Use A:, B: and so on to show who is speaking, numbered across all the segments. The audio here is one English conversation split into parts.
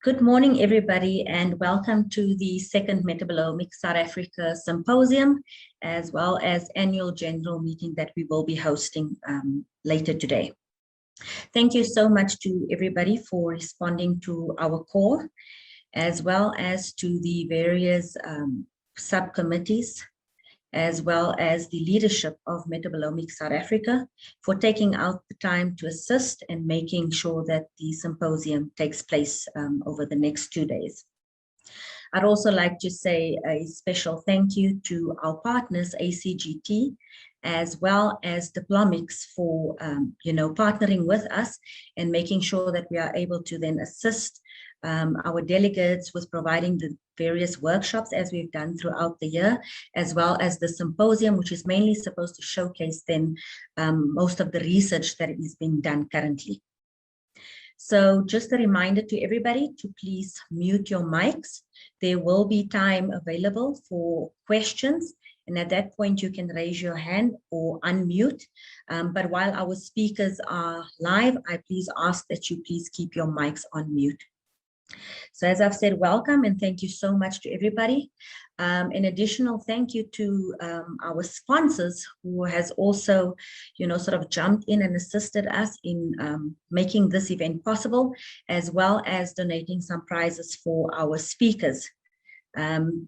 A: Good morning, everybody, and welcome to the second Metabolomics South Africa Symposium, as well as annual general meeting that we will be hosting later today. Thank you so much to everybody for responding to our call, as well as to the various subcommittees, as well as the leadership of Metabolomics South Africa for taking out the time to assist and making sure that the symposium takes place over the next 2 days. I'd also like to say a special thank you to our partners, ACGT, as well as DIPLOMICS for partnering with us and making sure that we are able to then assist our delegates with providing the various workshops as we've done throughout the year, as well as the symposium, which is mainly supposed to showcase then most of the research that is being done currently. So just a reminder to everybody to please mute your mics. There will be time available for questions, and at that point you can raise your hand or unmute. But while our speakers are live, I please ask that you please keep your mics on mute. So as I've said, welcome and thank you so much to everybody. An additional thank you to our sponsors who has also, sort of jumped in and assisted us in making this event possible, as well as donating some prizes for our speakers.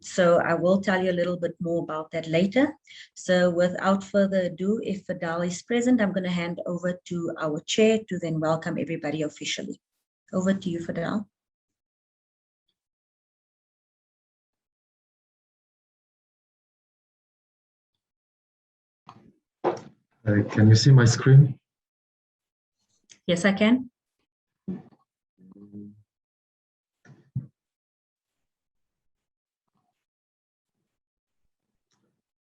A: So I will tell you a little bit more about that later. So without further ado, if Fidel is present, I'm going to hand over to our chair to then welcome everybody officially. Over to you, Fidel.
B: Can you see my screen?
A: Yes, I can.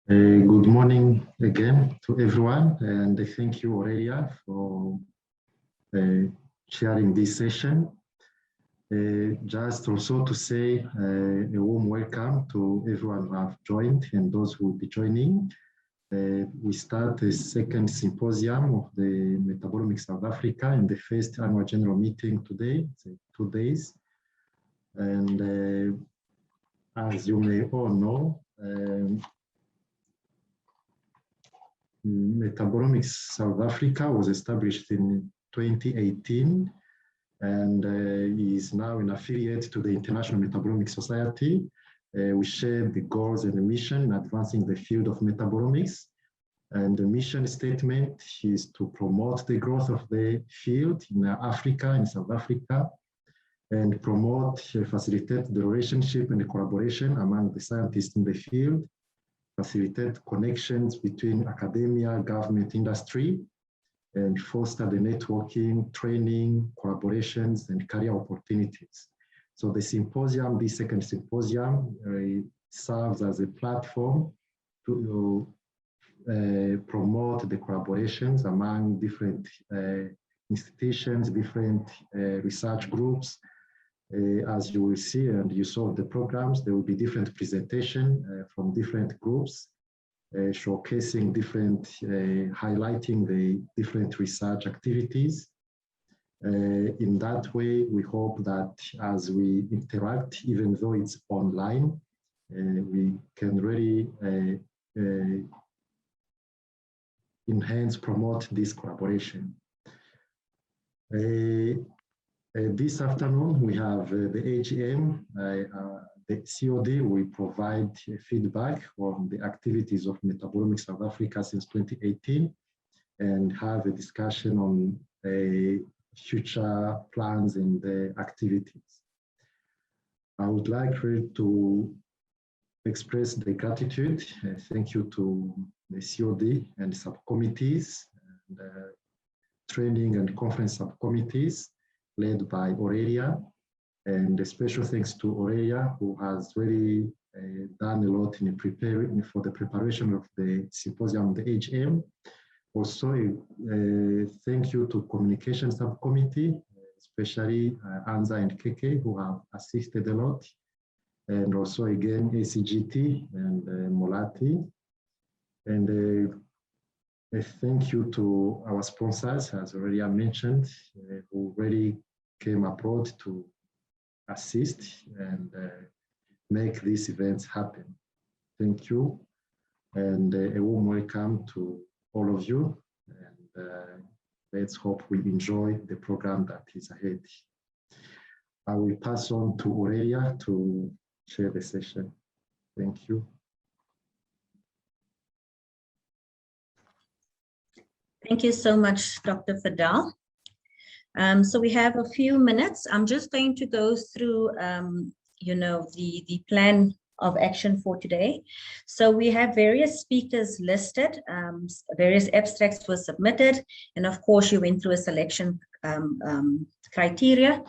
B: Good morning again to everyone, and thank you, Aurelia, for sharing this session. Just also to say a warm welcome to everyone who have joined and those who will be joining. We start the second symposium of the Metabolomics South Africa in the first annual general meeting today, 2 days. And as you may all know, Metabolomics South Africa was established in 2018 and is now an affiliate to the International Metabolomics Society. We share the goals and the mission in advancing the field of metabolomics. And the mission statement is to promote the growth of the field in Africa, in South Africa, and promote, facilitate the relationship and the collaboration among the scientists in the field, facilitate connections between academia, government, industry, and foster the networking, training, collaborations, and career opportunities. So the symposium, the second symposium, serves as a platform to promote the collaborations among different institutions, different research groups. As you will see and you saw the programs, there will be different presentations from different groups, showcasing different, highlighting the different research activities. In that way, we hope that as we interact, even though it's online, we can really enhance, promote this collaboration. This afternoon, we have the AGM. The COD will provide feedback on the activities of Metabolomics South Africa since 2018 and have a discussion on future plans and activities. I would like really to express the gratitude. Thank you to the COD and subcommittees, and training and conference subcommittees led by Aurelia. And a special thanks to Aurelia, who has really done a lot in preparing for the preparation of the symposium, the AGM. Also, thank you to Communication Subcommittee, especially Anza and Keke, who have assisted a lot. And also again, ACGT and Molati. And a thank you to our sponsors, as already I mentioned, who really came abroad to assist and make these events happen. Thank you, and a warm welcome to all of you, and let's hope we enjoy the program that is ahead. I will pass on to Aurelia to share the session. Thank you.
A: Thank you so much, Dr. Fadal. So we have a few minutes. I'm just going to go through, the plan of action for today. So we have various speakers listed, various abstracts were submitted, and of course you went through a selection criteria.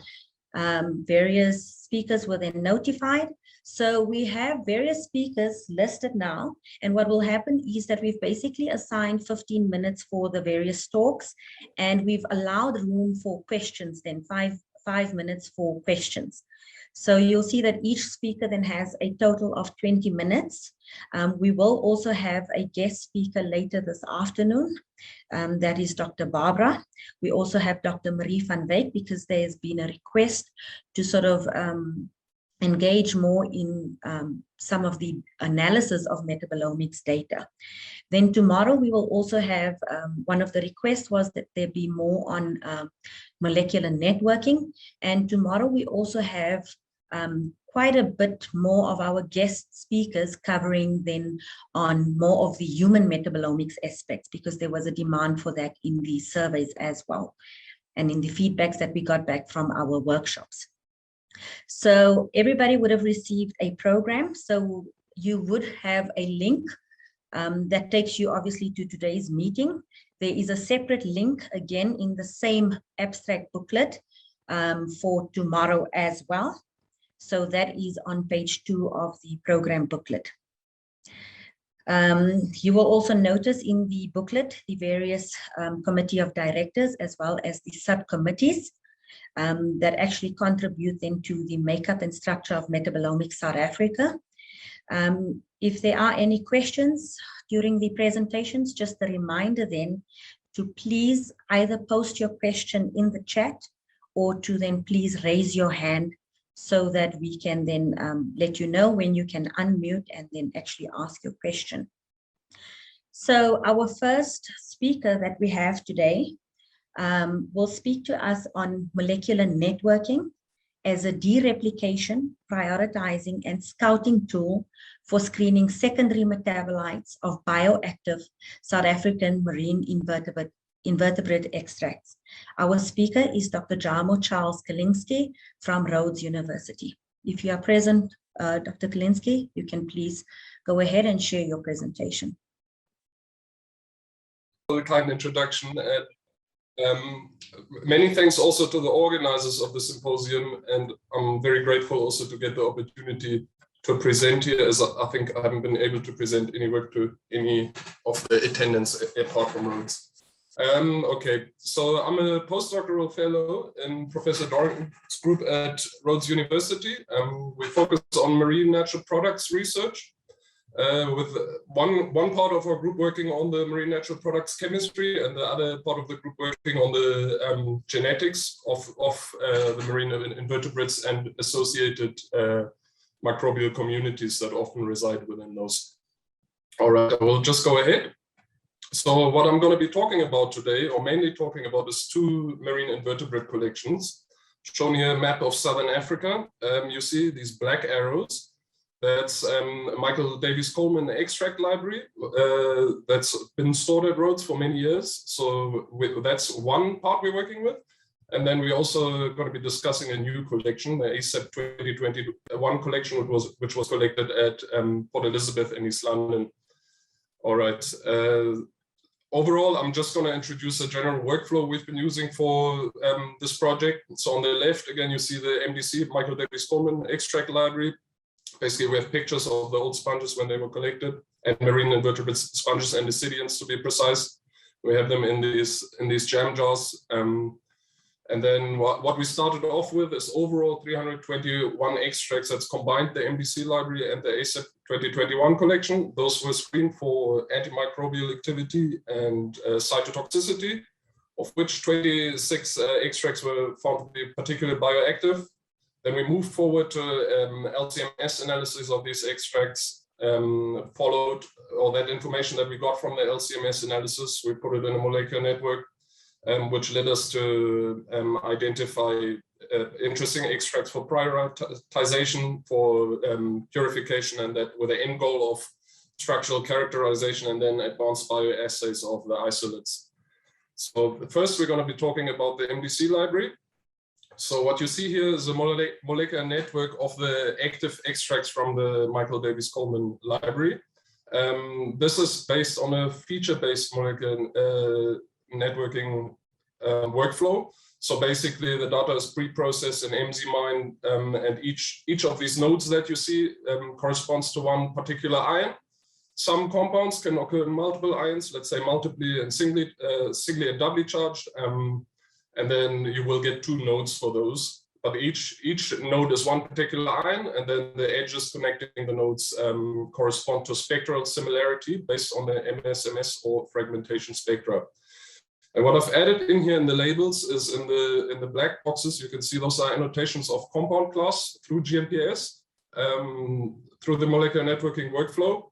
A: Various speakers were then notified. So we have various speakers listed now, and what will happen is that we've basically assigned 15 minutes for the various talks, and we've allowed room for questions, then five minutes for questions. So you'll see that each speaker then has a total of 20 minutes. We will also have a guest speaker later this afternoon. That is Dr. Barbara. We also have Dr. Marie van Wyk, because there's been a request to sort of engage more in some of the analysis of metabolomics data. Then tomorrow we will also have, one of the requests was that there be more on molecular networking. And tomorrow we also have quite a bit more of our guest speakers covering then on more of the human metabolomics aspects, because there was a demand for that in the surveys as well, and in the feedbacks that we got back from our workshops. So everybody would have received a program. So you would have a link that takes you obviously to today's meeting. There is a separate link again in the same abstract booklet for tomorrow as well. So that is on page 2 of the program booklet. You will also notice in the booklet the various committee of directors as well as the subcommittees that actually contribute then to the makeup and structure of Metabolomics South Africa. If there are any questions during the presentations, just a reminder then to please either post your question in the chat or to then please raise your hand so that we can then let you know when you can unmute and then actually ask your question. So our first speaker that we have today will speak to us on molecular networking as a dereplication, prioritizing, and scouting tool for screening secondary metabolites of bioactive South African marine invertebrate extracts. Our speaker is Dr. Jarmo-Charles Kalinski from Rhodes University. If you are present, Dr. Kalinski, you can please go ahead and share your presentation.
C: A kind introduction. Many thanks also to the organizers of the symposium, and I'm very grateful also to get the opportunity to present here, as I think I haven't been able to present any work to any of the attendants apart from Rhodes. Okay, so I'm a postdoctoral fellow in Professor Dorrington's group at Rhodes University. We focus on marine natural products research, with one part of our group working on the marine natural products chemistry, and the other part of the group working on the genetics of the marine invertebrates and associated microbial communities that often reside within those. All right, I will just go ahead. So what I'm going to be talking about today, or mainly talking about, is 2 marine invertebrate collections. Shown here a map of Southern Africa. You see these black arrows. That's Michael Davies Coleman extract library that's been stored at Rhodes for many years. So that's one part we're working with. And then we're also going to be discussing a new collection, the ACEP 2021 collection, which was collected at Port Elizabeth in East London. All right. Overall, I'm just going to introduce a general workflow we've been using for this project. So on the left, again, you see the MDC, Michael Davies Coleman extract library. Basically, we have pictures of the old sponges when they were collected, and marine invertebrate sponges and decidians, to be precise. We have them in these jam jars. And then what we started off with is overall 321 extracts that's combined the MDC library and the ACEP 2021 collection. Those were screened for antimicrobial activity and cytotoxicity, of which 26 extracts were found to be particularly bioactive. Then we moved forward to LCMS analysis of these extracts, followed all that information that we got from the LCMS analysis. We put it in a molecular network, which led us to identify interesting extracts for prioritization, for purification, and that with the end goal of structural characterization and then advanced bioassays of the isolates. So first, we're going to be talking about the MDC library. So what you see here is a molecular network of the active extracts from the Michael Davis Coleman library. This is based on a feature-based molecular networking workflow. So basically, the data is pre-processed in MZMine, and each of these nodes that you see corresponds to one particular ion. Some compounds can occur in multiple ions, let's say multiply and singly and doubly charged, and then you will get two nodes for those. But each node is one particular ion, and then the edges connecting the nodes correspond to spectral similarity based on the MSMS or fragmentation spectra. And what I've added in here in the labels is in the black boxes, you can see those are annotations of compound class through GMPS, through the molecular networking workflow.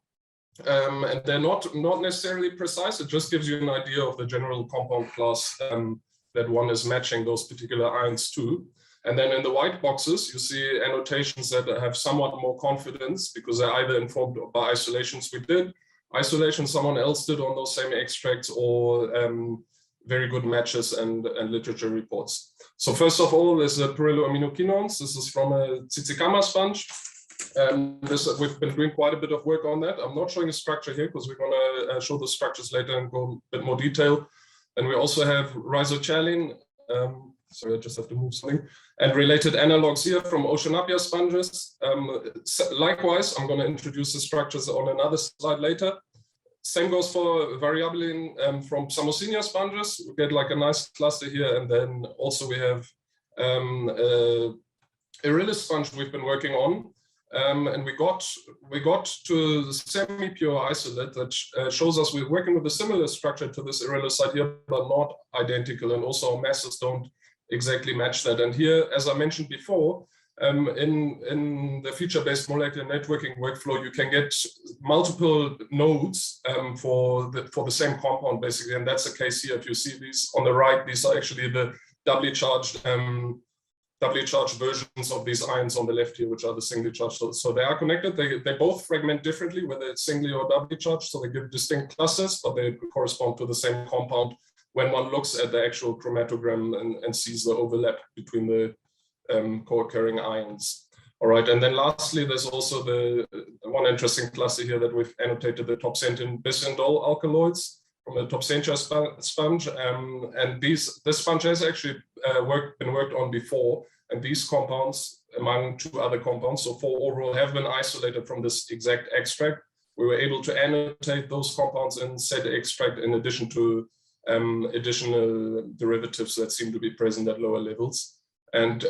C: And they're not necessarily precise, it just gives you an idea of the general compound class that one is matching those particular ions to. And then in the white boxes, you see annotations that have somewhat more confidence because they're either informed by isolations we did, isolations someone else did on those same extracts, or very good matches and literature reports. So first of all, there's the pyrroloaminoquinones. This is from a Tzitzikama sponge. We've been doing quite a bit of work on that. I'm not showing a structure here because we're going to show the structures later and go a bit more detail. And we also have rhizochalin. Sorry, I just have to move something. And related analogs here from Oceanapia sponges. Likewise, I'm going to introduce the structures on another slide later. Same goes for variabilin from Samosinia sponges. We get like a nice cluster here. And then also we have Irillis sponge we've been working on. And we got to the semi-pure isolate that shows us we're working with a similar structure to this Irillis site here, but not identical. And also our masses don't exactly match that. And here, as I mentioned before, in the feature-based molecular networking workflow, you can get multiple nodes for the same compound, basically. And that's the case here. If you see these on the right, these are actually the doubly charged versions of these ions on the left here, which are the singly charged. So they are connected. They both fragment differently, whether it's singly or doubly charged. So they give distinct clusters, but they correspond to the same compound when one looks at the actual chromatogram and sees the overlap between the co-occurring ions. All right, and then lastly, there's also the one interesting cluster here that we've annotated, the topsentin bisindol alkaloids from the Topsentia sponge. And this sponge has actually been worked on before, and these compounds, among two other compounds, so 4 overall, have been isolated from this exact extract. We were able to annotate those compounds in said extract in addition to additional derivatives that seem to be present at lower levels. And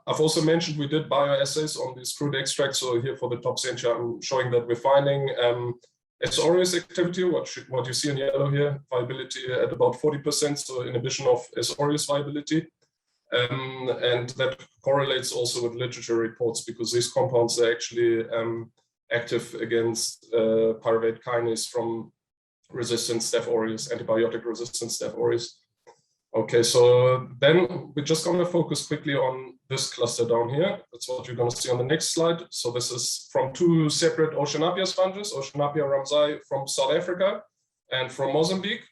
C: I've also mentioned we did bioassays on these crude extracts. So here for the Topsentia, I'm showing that we're finding S. aureus activity, what you see in yellow here, viability at about 40%, so inhibition of S. aureus viability. And that correlates also with literature reports because these compounds are actually active against pyruvate kinase from resistant Staph aureus, antibiotic resistant Staph aureus. Okay, so then we're just going to focus quickly on this cluster down here. That's what you're going to see on the next slide. So this is from 2 separate Oceanapia sponges, Oceanapia ramsay from South Africa and from Mozambique.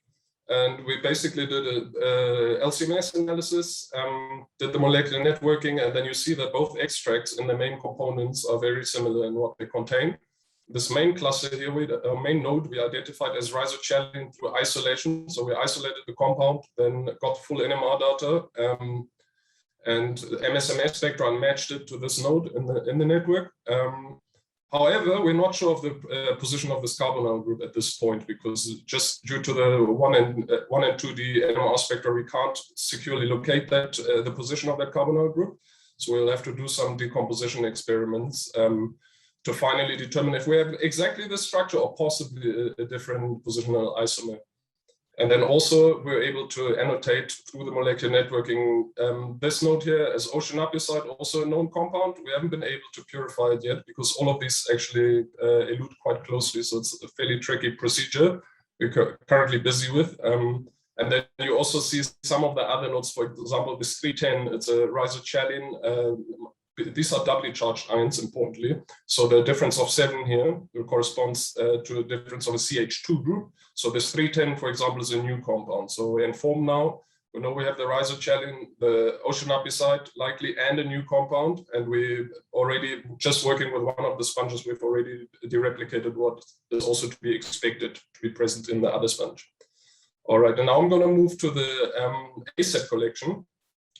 C: And we basically did a LCMS analysis, did the molecular networking, and then you see that both extracts and the main components are very similar in what they contain. This main cluster here, main node, we identified as rhizochalin through isolation. So we isolated the compound, then got full NMR data and MSMS spectra and matched it to this node in the network. However, we're not sure of the position of this carbonyl group at this point because just due to the 1 and 2D NMR spectra, we can't securely locate that the position of that carbonyl group. So we'll have to do some decomposition experiments to finally determine if we have exactly this structure or possibly a different positional isomer. And then also we're able to annotate through the molecular networking this node here as ocean apicite, also a known compound. We haven't been able to purify it yet because all of these actually elude quite closely. So it's a fairly tricky procedure we're currently busy with. And then you also see some of the other nodes, for example, this 310, it's a rhizochalin. These are doubly charged ions, importantly. So the difference of 7 here corresponds to a difference of a CH2 group. So this 310, for example, is a new compound. So we're informed now. We know we have the rhizochalin, the ocean apicite, likely, and a new compound. And we already, just working with one of the sponges, we've already dereplicated what is also to be expected to be present in the other sponge. All right, and now I'm going to move to the ASET collection.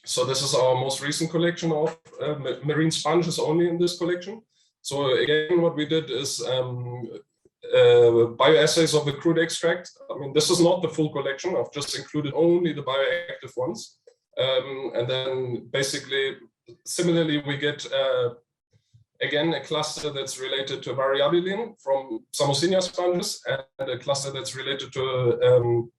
C: So this is our most recent collection of marine sponges only in this collection. So again, what we did is bioassays of the crude extract. I mean, this is not the full collection. I've just included only the bioactive ones. And then basically, similarly, we get, again, a cluster that's related to variabilin from Samosina sponges and a cluster that's related to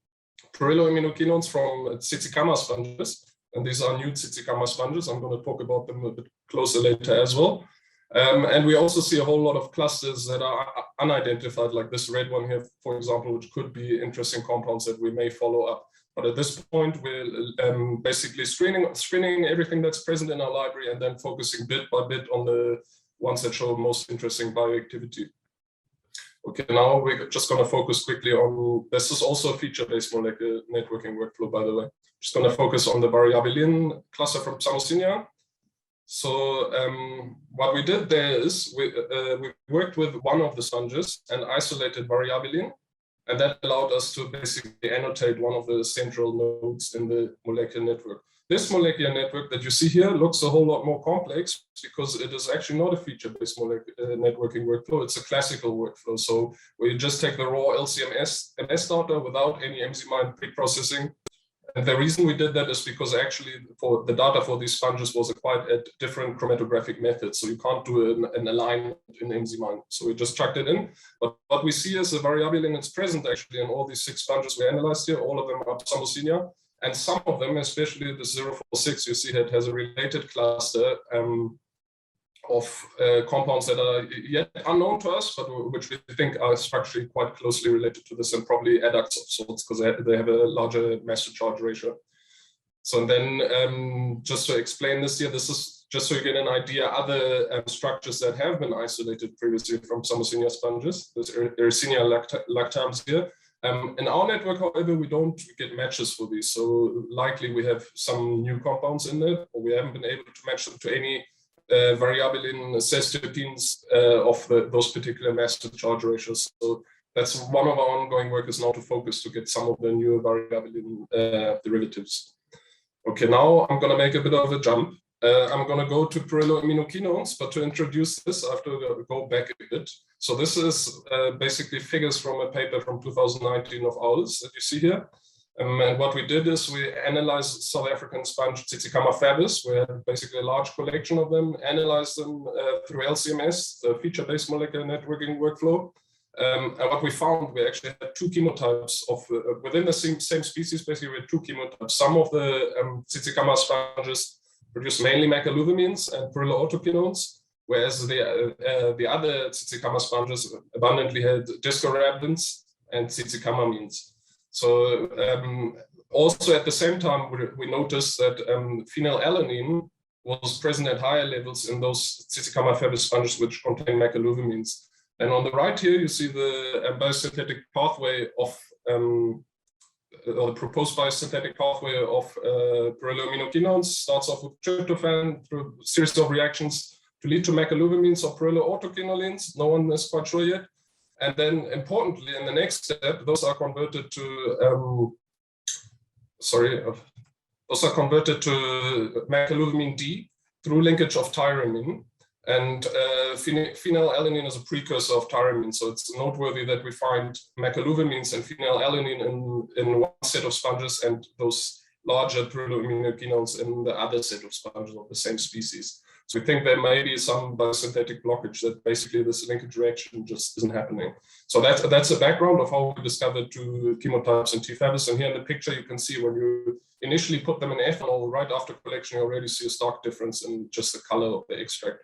C: pyrroloaminoquinones from Tzitzikama sponges. And these are new Tzitzikama sponges. I'm going to talk about them a bit closer later as well. And we also see a whole lot of clusters that are unidentified, like this red one here, for example, which could be interesting compounds that we may follow up. But at this point, we're basically screening everything that's present in our library and then focusing bit by bit on the ones that show most interesting bioactivity. Okay, now we're just going to focus quickly on, this is also a feature-based molecular networking workflow, by the way. Just going to focus on the variabilin cluster from Samosina. So what we did there is we worked with one of the sponges and isolated variabilin, and that allowed us to basically annotate one of the central nodes in the molecular network. This molecular network that you see here looks a whole lot more complex because it is actually not a feature-based networking workflow. It's a classical workflow. So we just take the raw LC-MS data without any enzyme pre-processing. And the reason we did that is because actually for the data for these sponges was acquired at different chromatographic methods. So you can't do an alignment in enzyme. So we just chucked it in. But what we see is a variabilin that's present actually in all these 6 sponges we analyzed here. All of them are Samosina. And some of them, especially the 046, you see that has a related cluster of compounds that are yet unknown to us, but which we think are structurally quite closely related to this and probably adducts of sorts because they have a larger mass to charge ratio. So then just to explain this here, this is just so you get an idea, other structures that have been isolated previously from Samosina sponges, this Yersinia lactams here. In our network, however, we don't get matches for these. So likely we have some new compounds in there, or we haven't been able to match them to any variabilin cis-terpenes of those particular mass to charge ratios. So that's one of our ongoing work is now to focus to get some of the newer variabilin derivatives. Okay, now I'm going to make a bit of a jump. I'm going to go to pyrroloaminoquinones, but to introduce this, I have to go back a bit. So this is basically figures from a paper from 2019 of ours that you see here. And what we did is we analyzed South African sponge Tzitzikama fabus. We had basically a large collection of them, analyzed them through LC-MS, the feature-based molecular networking workflow. And what we found, we actually had 2 chemotypes of, within the same species, basically we had 2 chemotypes. Some of the Tzitzikama sponges produce mainly macaluvamines and pyrroloautoquinones, whereas the other Tzitzikama sponges abundantly had discorabdins and Tzitzikama-amines. So also at the same time, we noticed that phenylalanine was present at higher levels in those Tzitzikama fabus sponges which contain macaluvamines. And on the right here, you see the biosynthetic pathway of, or the proposed biosynthetic pathway of pyrroloaminoquinones. Starts off with tryptophan through a series of reactions to lead to macaluvamines or pyrroloautoquinolines. No one is quite sure yet. And then importantly, in the next step, those are converted to, those are converted to macaluvamine D through linkage of tyramine. And phenylalanine is a precursor of tyramine. So it's noteworthy that we find macaluvamines and phenylalanine in one set of sponges and those larger pyrroloaminoquinones in the other set of sponges of the same species. So we think there may be some biosynthetic blockage, that basically this linkage reaction just isn't happening. So that's a background of how we discovered two chemotypes in T. favis. And here in the picture, you can see when you initially put them in ethanol, right after collection, you already see a stark difference in just the color of the extract.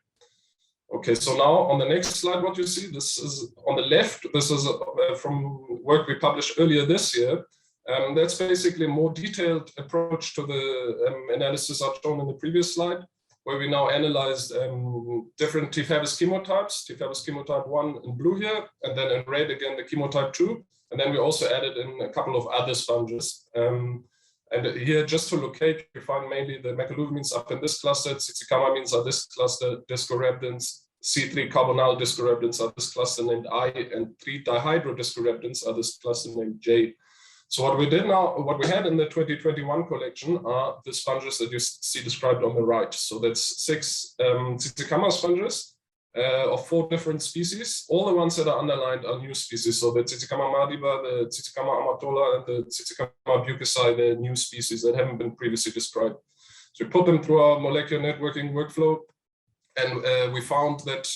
C: Okay, so now on the next slide, what you see, this is on the left, this is from work we published earlier this year. That's basically a more detailed approach to the analysis I've shown in the previous slide, where we now analyzed different T. favis chemotypes, T. favis chemotype 1 in blue here, and then in red again the chemotype 2. And then we also added in a couple of other sponges. And here, just to locate, we find mainly the macrofauna up in this cluster, cicicamamines are this cluster, discorabdins, C3-carbonyl discorabdins are this cluster named I, and 3-dihydrodiscorabdins are this cluster named J. So what we did now, what we had in the 2021 collection are the sponges that you see described on the right. So that's 6 cicicama sponges of 4 different species. All the ones that are underlined are new species. So the Cicicama madiba, the Cicicama amatola, and the Cicicama bucci, the new species that haven't been previously described. So we put them through our molecular networking workflow, and we found that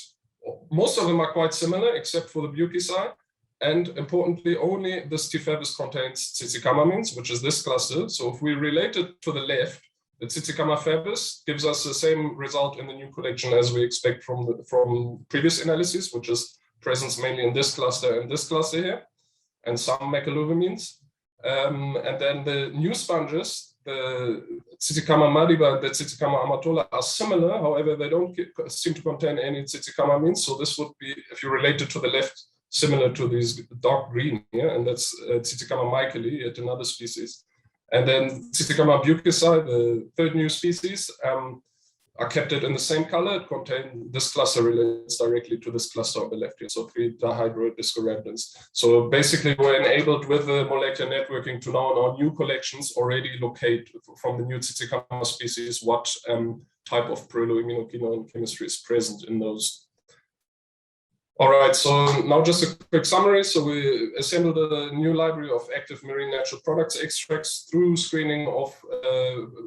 C: most of them are quite similar, except for the bucci. And importantly, only this T. favis contains cicicamamines, which is this cluster. So if we relate it to the left, the Cicicama favis gives us the same result in the new collection as we expect from previous analyses, which is presence mainly in this cluster and this cluster here, and some macrofauna. And then the new sponges, the Cicicama madiba and the Cicicama amatola, are similar. However, they don't seem to contain any cicicamamines. So this would be, if you relate it to the left, similar to these dark green here, and that's Cicicama michaeli, yet another species. And then Cicicama bucci, the third new species, are kept it in the same color. It contains, this cluster relates directly to this cluster on the left here, so 3-dihydrodiscorabdins. So basically we're enabled with the molecular networking to now in our new collections already locate from the new Cicicama species what type of pyrroloimmunoquinone chemistry is present in those. All right, so now just a quick summary. So we assembled a new library of active marine natural products extracts through screening of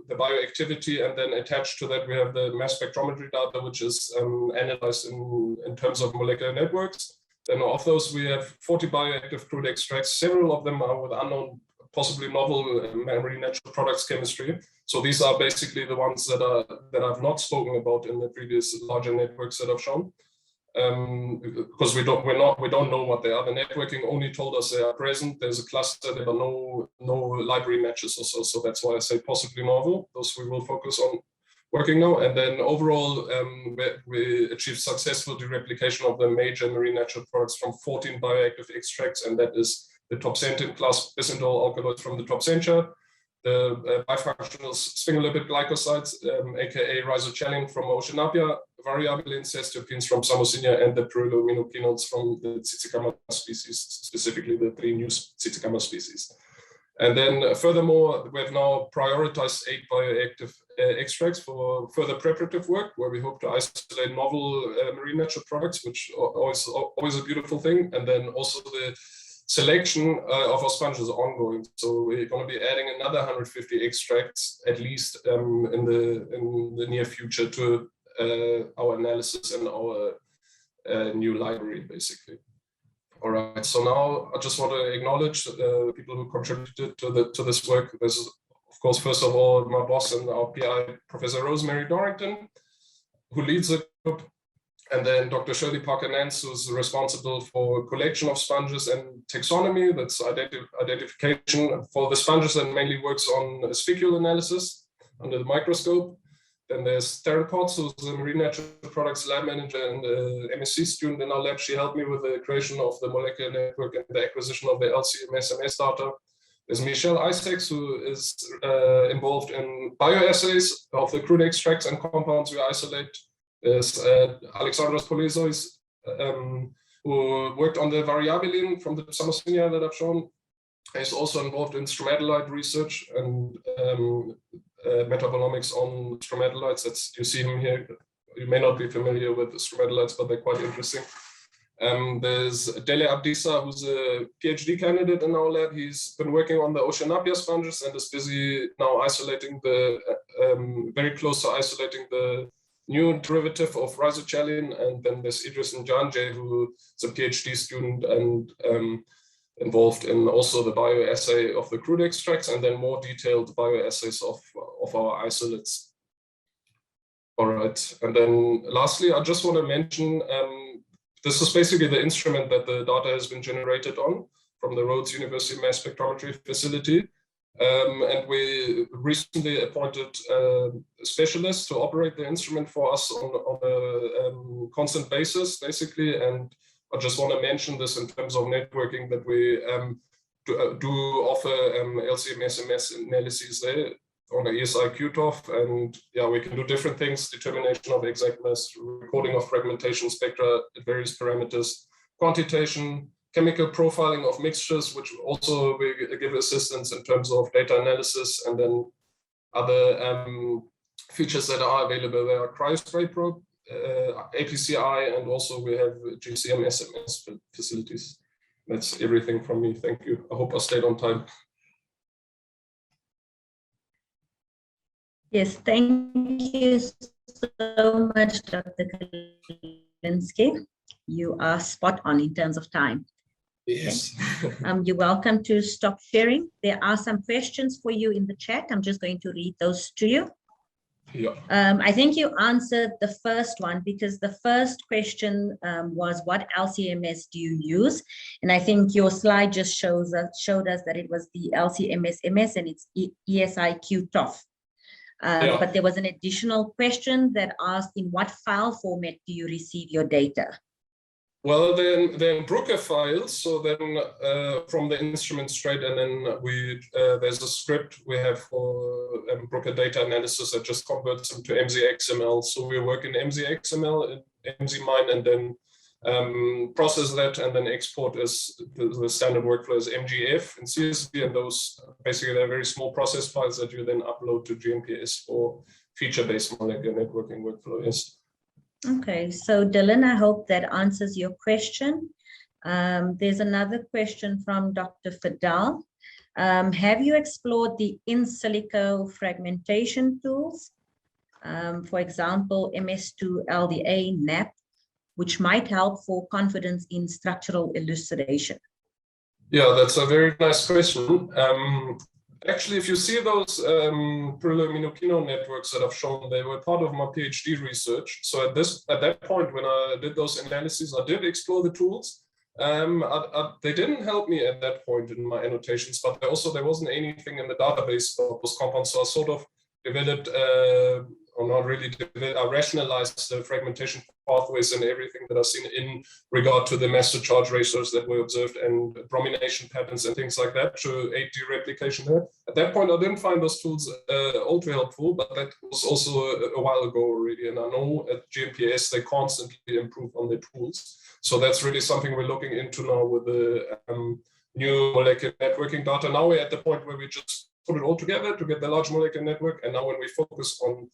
C: the bioactivity, and then attached to that we have the mass spectrometry data, which is analyzed in terms of molecular networks. Then of those we have 40 bioactive crude extracts. Several of them are with unknown, possibly novel marine natural products chemistry. So these are basically the ones that I've not spoken about in the previous larger networks that I've shown. Because we don't know what they are. The networking only told us they are present. There's a cluster, there are no library matches or so. So that's why I say possibly novel. Those we will focus on working now. And then overall, we achieved successful dereplication of the major marine natural products from 14 bioactive extracts, and that is the topsentin class bisindole alkaloids from the topsentia, the bifunctional sphingolipid glycosides, aka rhizochelin from Oceanapia, variabilin cestiochins from Samosinia, and the pyrroloimmunoquinones from the Cicicama species, specifically the 3 new Cicicama species. And then furthermore, we have now prioritized 8 bioactive extracts for further preparative work, where we hope to isolate novel marine natural products, which are always a beautiful thing. And then also the selection of our sponges is ongoing. So we're going to be adding another 150 extracts at least in the near future to our analysis and our new library, basically. All right, so now I just want to acknowledge the people who contributed to this work. This is, of course, first of all, my boss and our PI, Professor Rosemary Dorrington, who leads the group. And then Dr. Shirley Parker-Nance, who's responsible for collection of sponges and taxonomy, that's identification for the sponges, and mainly works on spicule analysis under the microscope. Then there's Tarryn, who's the marine natural products lab manager and MSc student in our lab. She helped me with the creation of the molecular network and the acquisition of the LCMS data. There's Michelle Isaacs, who is involved in bioassays of the crude extracts and compounds we isolate. There's Alexandros Polyzois, who worked on the variabilin from the Samosinia that I've shown. He's also involved in stromatolite research and metabolomics on stromatolites. You see him here. You may not be familiar with the stromatolites, but they're quite interesting. There's Dele Abdissa, who's a PhD candidate in our lab. He's been working on the Oceanapia sponges and is busy now isolating very close to isolating the new derivative of rhizochelin, and then there's Idris and Njanje, who is a PhD student and involved in also the bioassay of the crude extracts, and then more detailed bioassays of our isolates. All right, and then lastly, I just want to mention, this is basically the instrument that the data has been generated on from the Rhodes University Mass Spectrometry facility. And we recently appointed specialists to operate the instrument for us on a constant basis, basically. And I just want to mention this in terms of networking, that we do offer LC-MS analyses there on the ESI QTOF, and yeah, we can do different things: determination of exactness, recording of fragmentation spectra at various parameters, quantitation, chemical profiling of mixtures, which also will give assistance in terms of data analysis, and then other features that are available. There are cryospray probe, APCI, and also we have GCM SMS facilities. That's everything from me. Thank you. I hope I stayed on time.
A: Yes, thank you so much, Dr. Kalinski. You are spot on in terms of time.
C: Yes.
A: Okay. You're welcome to stop sharing. There are some questions for you in the chat. I'm just going to read those to you.
C: Yeah.
A: I think you answered the first one, because the first question was, what LC-MS do you use? And I think your slide just showed us that it was the LC-MS and it's ESI QTOF.
C: Yeah.
A: But there was an additional question that asked, in what file format do you receive your data?
C: Well, then Bruker files. So then from the instrument straight, and then we there's a script we have for Bruker data analysis that just converts them to MZXML. So we work in MZXML, MZMine, and then process that, and then export as the standard workflow is MGF and CSV, and those basically they're very small process files that you then upload to gnps for feature-based molecular networking workflow. Yes.
A: Okay, so Dylan, I hope that answers your question. There's another question from Dr. Fidel. Have you explored the in silico fragmentation tools? For example, MS2 LDA, NAP, which might help for confidence in structural elucidation?
C: Yeah, that's a very nice question. Actually, if you see those pyrroluminoquinone networks that I've shown, they were part of my PhD research. So at that point, when I did those analyses, I did explore the tools. They didn't help me at that point in my annotations, but also there wasn't anything in the database about those compounds. So I sort of developed, or not really developed, I rationalized the fragmentation pathways and everything that I've seen in regard to the mass to charge ratios that were observed and bromination patterns and things like that to aid dereplication there. At that point, I didn't find those tools all too helpful, but that was also a while ago already. And I know at GNPS, they constantly improve on their tools. So that's really something we're looking into now with the new molecular networking data. Now we're at the point where we just put it all together to get the large molecular network. And now when we focus on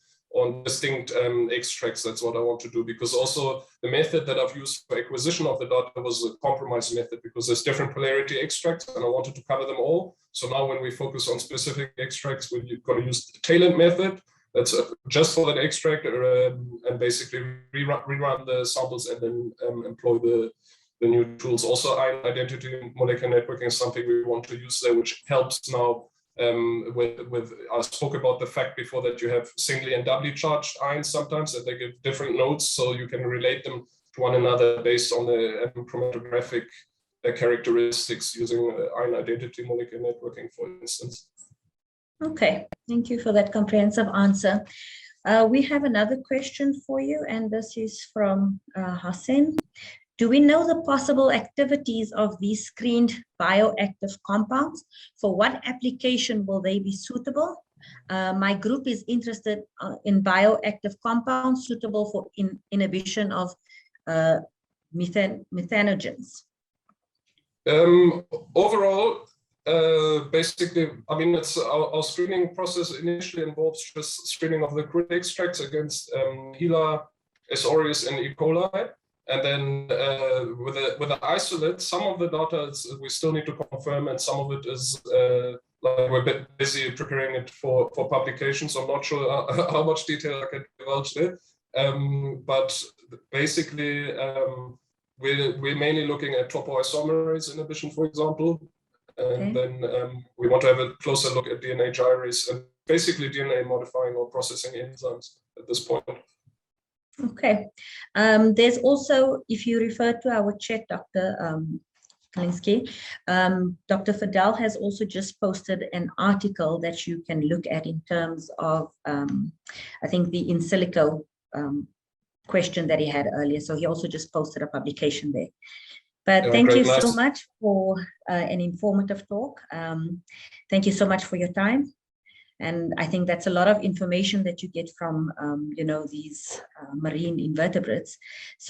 C: distinct extracts, that's what I want to do, because also the method that I've used for acquisition of the data was a compromise method, because there's different polarity extracts and I wanted to cover them all. So now when we focus on specific extracts, we're going to use the tail-end method. That's just for that extract, and basically rerun the samples and then employ the new tools. Also, ion identity molecular networking is something we want to use there, which helps now. I spoke about the fact before that you have singly and doubly charged ions sometimes, that they give different nodes, so you can relate them to one another based on the chromatographic characteristics using ion identity molecular networking, for instance.
A: Okay, thank you for that comprehensive answer. We have another question for you, and this is from Hassan. Do we know the possible activities of these screened bioactive compounds? For what application will they be suitable? My group is interested in bioactive compounds suitable for inhibition of methanogens.
C: Overall, basically, I mean, it's our screening process initially involves just screening of the crude extracts against HeLa, S. aureus, and E. coli. And then with the isolate, some of the data we still need to confirm, and some of it is like we're a bit busy preparing it for publication. So I'm not sure how much detail I can divulge there. But basically, we're mainly looking at topoisomerase inhibition, for example. And then we want to have a closer look at DNA gyrase and basically DNA modifying or processing enzymes at this point.
A: Okay. There's also, if you refer to our chat, Dr. Kalinski, Dr. Fidel has also just posted an article that you can look at in terms of, I think, the in silico question that he had earlier. So he also just posted a publication there. But thank you so much for an informative talk. Thank you so much for your time. And I think that's a lot of information that you get from, you know, these marine invertebrates. So